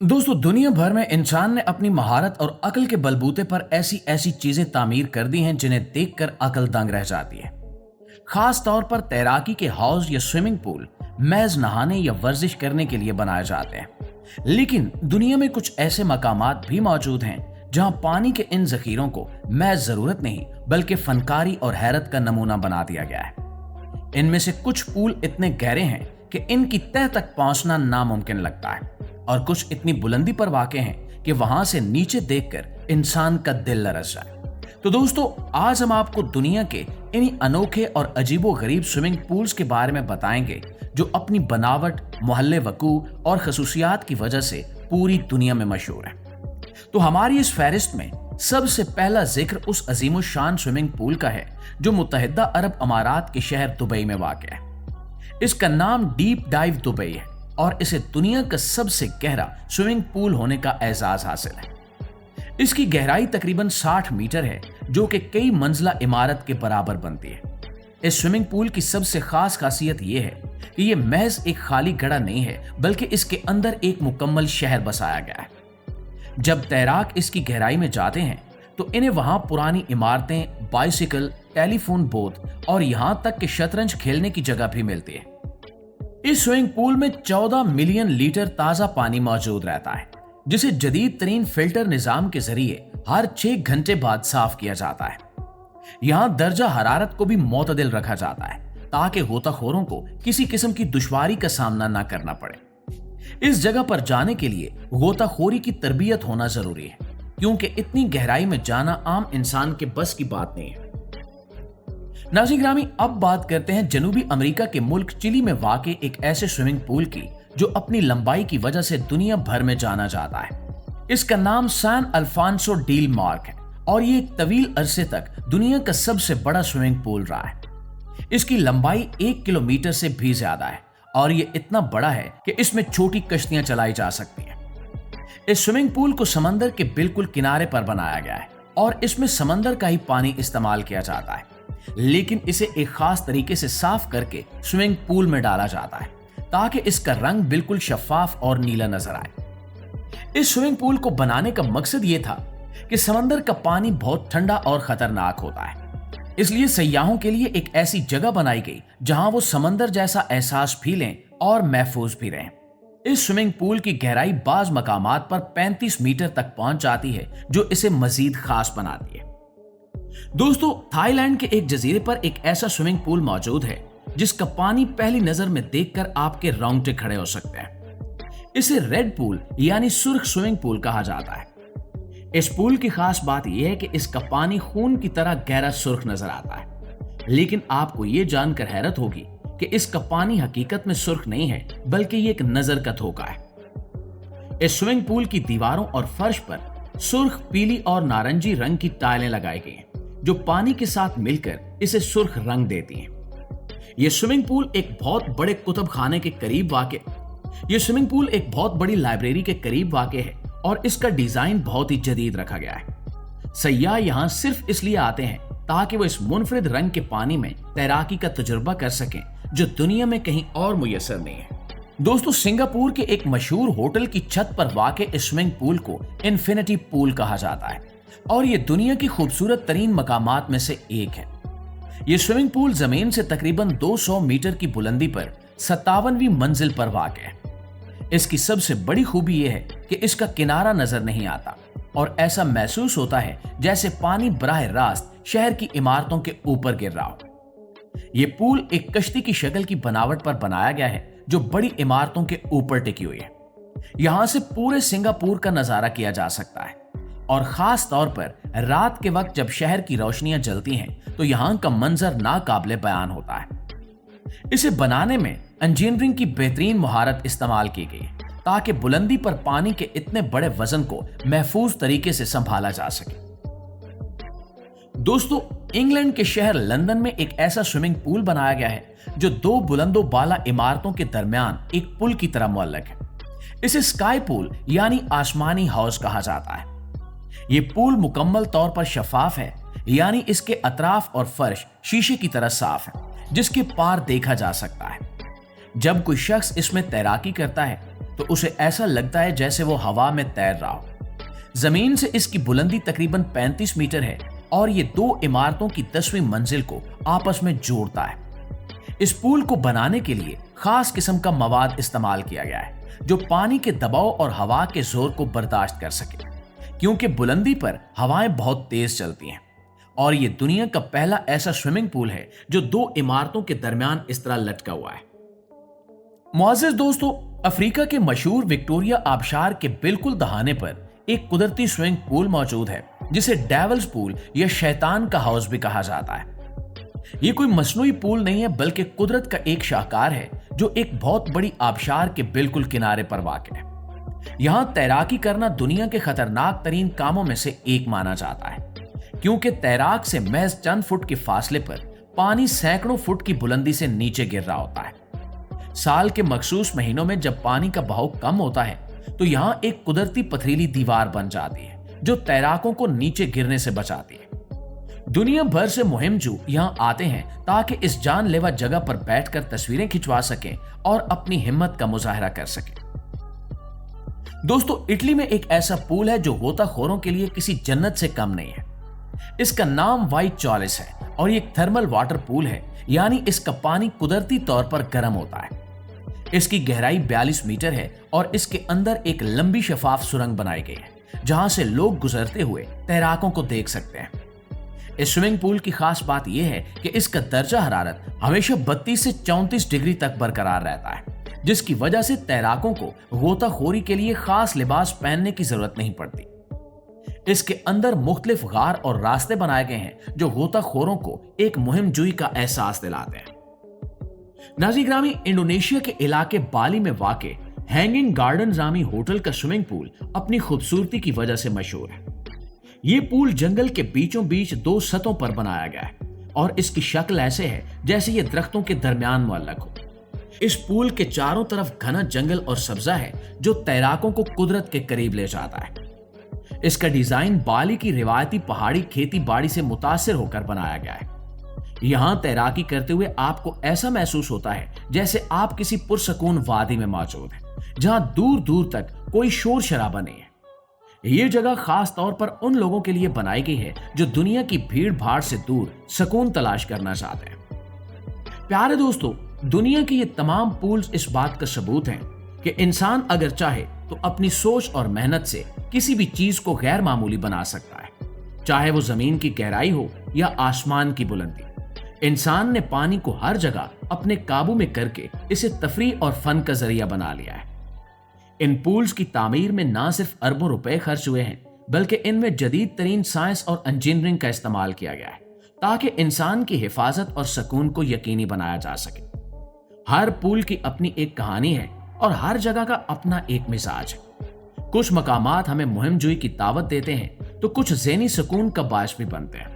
दोस्तों, दुनिया भर में इंसान ने अपनी महारत और अक्ल के बलबूते पर ऐसी ऐसी चीजें तामीर कर दी हैं जिन्हें देखकर अक्ल दंग रह जाती है। खास तौर पर तैराकी के हौज या स्विमिंग पूल महज नहाने या वर्जिश करने के लिए बनाए जाते हैं। लेकिन दुनिया में कुछ ऐसे मकामात भी मौजूद हैं जहां पानी के इन जखीरों को महज जरूरत नहीं बल्कि फनकारी और हैरत का नमूना बना दिया गया है। इनमें से कुछ पूल इतने गहरे हैं कि इनकी तह तक पहुंचना नामुमकिन लगता है और कुछ इतनी बुलंदी पर वाक़े हैं कि वहां से नीचे देखकर इंसान का दिल लरस जाए। तो दोस्तों, आज हम आपको दुनिया के इन्हीं अनोखे और अजीबो-गरीब स्विमिंग पूल्स के बारे में बताएंगे जो अपनी बनावट, मोहल्ले वकूअ और खसूसियात की वजह से पूरी दुनिया में मशहूर है। तो हमारी इस फहरिस्त में सबसे पहला जिक्र उस अजीमो शान स्विमिंग पूल का है जो मुत्तहिदा अरब अमारात के शहर दुबई में वाक़ है। इसका नाम डीप डाइव दुबई है और इसे दुनिया का सबसे गहरा स्विमिंग पूल होने का एजाज हासिल है। इसकी गहराई तकरीबन 60 मीटर है जो कि कई मंजिला इमारत के बराबर बनती है। इस स्विमिंग पूल की सबसे खास खासियत यह है कि यह महज एक खाली गड़ा नहीं है बल्कि इसके अंदर एक मुकम्मल शहर बसाया गया है। जब तैराक इसकी गहराई में जाते हैं तो इन्हें वहां पुरानी इमारतें, बाइसिकल, टेलीफोन बूथ और यहां तक कि शतरंज खेलने की जगह भी मिलती है। इस स्विमिंग पूल में 14 मिलियन लीटर ताजा पानी मौजूद रहता है जिसे जदीद तरीन फिल्टर निजाम के जरिए हर 6 घंटे बाद साफ किया जाता है। यहां दर्जा हरारत को भी मोतदिल रखा जाता है ताकि गोताखोरों को किसी किस्म की दुश्वारी का सामना न करना पड़े। इस जगह पर जाने के लिए गोताखोरी की तरबियत होना जरूरी है क्योंकि इतनी गहराई में जाना आम इंसान के बस की बात नहीं है। नाज़रीन ग्रामी, अब बात करते हैं जनूबी अमेरिका के मुल्क चिली में वाक़े एक ऐसे स्विमिंग पूल की जो अपनी लंबाई की वजह से दुनिया भर में जाना जाता है। इसका नाम सैन अल्फांसो डील मार्क है और ये एक तवील अरसे तक दुनिया का सबसे बड़ा स्विमिंग पूल रहा है। इसकी लंबाई 1 किलोमीटर से भी ज्यादा है और ये इतना बड़ा है कि इसमें छोटी कश्तियां चलाई जा सकती हैं। इस स्विमिंग पूल को समंदर के बिल्कुल किनारे पर बनाया गया है और इसमें समंदर का ही पानी इस्तेमाल किया जाता है, लेकिन इसे एक खास तरीके से साफ करके स्विमिंग पूल में डाला जाता है ताकि इसका रंग बिल्कुल शफाफ और नीला नजर आए। इस स्विमिंग पूल को बनाने का मकसद ये था कि समंदर का पानी बहुत ठंडा और खतरनाक होता है, इसलिए सयाहों के लिए एक ऐसी जगह बनाई गई जहां वो समंदर जैसा एहसास भी लें और महफूज भी रहें। इस स्विमिंग पूल की गहराई बाज मकामात पर 35 मीटर तक पहुंच जाती है जो इसे मजीद खास बनाती है। दोस्तों, थाईलैंड के एक जजीरे पर एक ऐसा स्विमिंग पूल मौजूद है जिसका पानी पहली नजर में देखकर आपके रोंगटे खड़े हो सकते हैं। इसे रेड पूल यानी सुर्ख स्विमिंग पूल कहा जाता है। इस पूल की खास बात यह है कि इसका पानी खून की तरह गहरा सुर्ख नजर आता है, लेकिन आपको यह जानकर हैरत होगी कि इसका पानी हकीकत में सुर्ख नहीं है बल्कि ये एक नजर का धोखा है। इस स्विमिंग पूल की दीवारों और फर्श पर सुर्ख, पीली और नारंगी रंग की टाइलें लगाई गई हैं जो पानी के साथ मिलकर इसे सुर्ख रंग देती हैं। यह स्विमिंग पूल एक बहुत बड़े कुतुब खाने के करीब वाक़ यह स्विमिंग पूल एक बहुत बड़ी लाइब्रेरी के करीब वाक़ है और इसका डिजाइन बहुत ही जदीद रखा गया है। सयाह यहां सिर्फ इसलिए आते हैं ताकि वो इस मुनफरिद रंग के पानी में तैराकी का तजुर्बा कर सकें जो दुनिया में कहीं और मुयस्सर नहीं है। दोस्तों, सिंगापुर के एक मशहूर होटल की छत पर वाक़े इस स्विमिंग पूल को इन्फिनिटी पूल कहा जाता है और ये दुनिया की खूबसूरत तरीन मकामात में से एक है। ये स्विमिंग पूल जमीन से तकरीबन 200 मीटर की बुलंदी पर 57वीं मंजिल पर वाक़ है। इसकी सबसे बड़ी खूबी यह है कि इसका किनारा नजर नहीं आता और ऐसा महसूस होता है जैसे पानी बराह रास्त शहर की इमारतों के ऊपर गिर रहा हो। यह पूल एक कश्ती की शक्ल की बनावट पर बनाया गया है जो बड़ी इमारतों के ऊपर टिकी हुई है। यहां से पूरे सिंगापुर का नजारा किया जा सकता है और खास तौर पर रात के वक्त जब शहर की रोशनियां जलती हैं तो यहां का मंजर नाकाबिले बयान होता है। इसे बनाने में इंजीनियरिंग की बेहतरीन महारत इस्तेमाल की गई है ताकि बुलंदी पर पानी के इतने बड़े वजन को महफूज तरीके से संभाला जा सके। दोस्तों, इंग्लैंड के शहर लंदन में एक ऐसा स्विमिंग पूल बनाया गया है जो 2 बुलंदो बाला इमारतों के दरमियान एक पुल की तरह मुअल्लक है। इसे स्काई पूल यानी आसमानी हाउस कहा जाता है। यह पूल मुकम्मल तौर पर शफाफ है यानी इसके अतराफ और फर्श शीशे की तरह साफ है जिसके पार देखा जा सकता है। जब कोई शख्स इसमें तैराकी करता है तो उसे ऐसा लगता है जैसे वो हवा में तैर रहा हो। जमीन से इसकी बुलंदी तकरीबन 35 मीटर है और ये 2 इमारतों की 10वीं मंजिल को आपस में जोड़ता है। इस पुल को बनाने के लिए खास किस्म का मवाद इस्तेमाल किया गया है जो पानी के दबाव और हवा के जोर को बर्दाश्त कर सके, क्योंकि बुलंदी पर हवाएं बहुत तेज चलती हैं। और ये दुनिया का पहला ऐसा स्विमिंग पूल है जो 2 इमारतों के दरमियान इस तरह लटका हुआ है। मुअज़्ज़िज़ दोस्तों, अफ्रीका के मशहूर विक्टोरिया आबशार के बिल्कुल दहाने पर एक कुदरती स्विमिंग पूल मौजूद है जिसे डेविल्स पूल या शैतान का हाउस भी कहा जाता है। ये कोई मसनूई पूल नहीं है बल्कि कुदरत का एक शाहकार है जो एक बहुत बड़ी आबशार के बिल्कुल किनारे पर वाक़ है। यहां तैराकी करना दुनिया के खतरनाक तरीन कामों में से एक माना जाता है, क्योंकि तैराक से महज चंद फुट के फासले पर पानी सैकड़ों फुट की बुलंदी से नीचे गिर रहा होता है। साल के मखसूस महीनों में जब पानी का बहाव कम होता है तो यहां एक कुदरती पथरीली दीवार बन जाती है जो तैराकों को नीचे गिरने से बचाती है। दुनिया भर से मुहिमजू यहां आते हैं ताकि इस जानलेवा जगह पर बैठकर तस्वीरें खिंचवा सकें और अपनी हिम्मत का मुजाहरा कर सकें। दोस्तों, इटली में एक ऐसा पूल है जो गोताखोरों के लिए किसी जन्नत से कम नहीं है। इसका नाम व्हाइट चॉलिस है और ये एक थर्मल वाटर पूल है, यानी इसका पानी कुदरती तौर पर गर्म होता है। इसकी गहराई 42 मीटर है और इसके अंदर एक लंबी शफाफ सुरंग बनाई गई है जहां से लोग गुजरते हुए तैराकों को देख सकते हैं। इस स्विमिंग पूल की खास बात यह है कि इसका दर्जा हरारत हमेशा 32 से 34 डिग्री तक बरकरार रहता है, जिसकी वजह से तैराकों को गोताखोरी के लिए खास लिबास पहनने की जरूरत नहीं पड़ती। इसके अंदर मुख्तलिफ गार और रास्ते बनाए गए हैं जो गोताखोरों को एक मुहिमजुई का एहसास दिलाते हैं। नाज़रीन ग्रामी, इंडोनेशिया के इलाके बाली में वाक़े हैंगिंग गार्डन रामी होटल का स्विमिंग पूल अपनी खूबसूरती की वजह से मशहूर है। ये पूल जंगल के बीचों बीच 2 सतहों पर बनाया गया है और इसकी शक्ल ऐसे है जैसे ये दरख्तों के दरमियान मुअल्लक हो। इस पूल के चारों तरफ घना जंगल और सब्जा है जो तैराकों को कुदरत के करीब ले जाता है। इसका डिजाइन बाली की रिवायती पहाड़ी खेती बाड़ी से मुतासिर होकर बनाया गया है। यहां तैराकी करते हुए आपको ऐसा महसूस होता है जैसे आप किसी पुरसकून वादी में मौजूद हैं जहां दूर दूर तक कोई शोर शराबा नहीं है। ये जगह खास तौर पर उन लोगों के लिए बनाई गई है जो दुनिया की भीड़ भाड़ से दूर सुकून तलाश करना चाहते हैं। प्यारे दोस्तों, दुनिया के ये तमाम पूल्स इस बात का सबूत हैं कि इंसान अगर चाहे तो अपनी सोच और मेहनत से किसी भी चीज को गैर मामूली बना सकता है, चाहे वो जमीन की गहराई हो या आसमान की बुलंदी। इंसान ने पानी को हर जगह अपने काबू में करके इसे तफरीह और फन का जरिया बना लिया है। इन पूल्स की तामीर में ना सिर्फ अरबों रुपए खर्च हुए हैं बल्कि इनमें जदीद तरीन साइंस और इंजीनियरिंग का इस्तेमाल किया गया है ताकि इंसान की हिफाजत और सुकून को यकीनी बनाया जा सके। हर पूल की अपनी एक कहानी है और हर जगह का अपना एक मिजाज है। कुछ मकामात हमें मुहिमजुई की दावत देते हैं तो कुछ ज़हनी सुकून का बायस भी बनते हैं,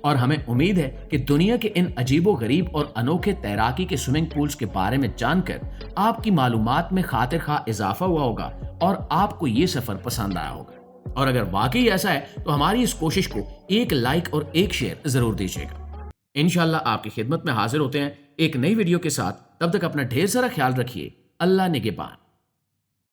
और हमें उम्मीद है कि दुनिया के इन अजीबो गरीब और अनोखे तैराकी के स्विमिंग पूल्स के बारे में जानकर आपकी मालूमात में खातिर खा इजाफा हुआ होगा और आपको ये सफर पसंद आया होगा। और अगर वाकई ऐसा है तो हमारी इस कोशिश को एक लाइक और एक शेयर जरूर दीजिएगा। इंशाल्लाह आपकी खिदमत में हाजिर होते हैं एक नई वीडियो के साथ। तब तक अपना ढेर सारा ख्याल रखिए। अल्लाह निगहबान।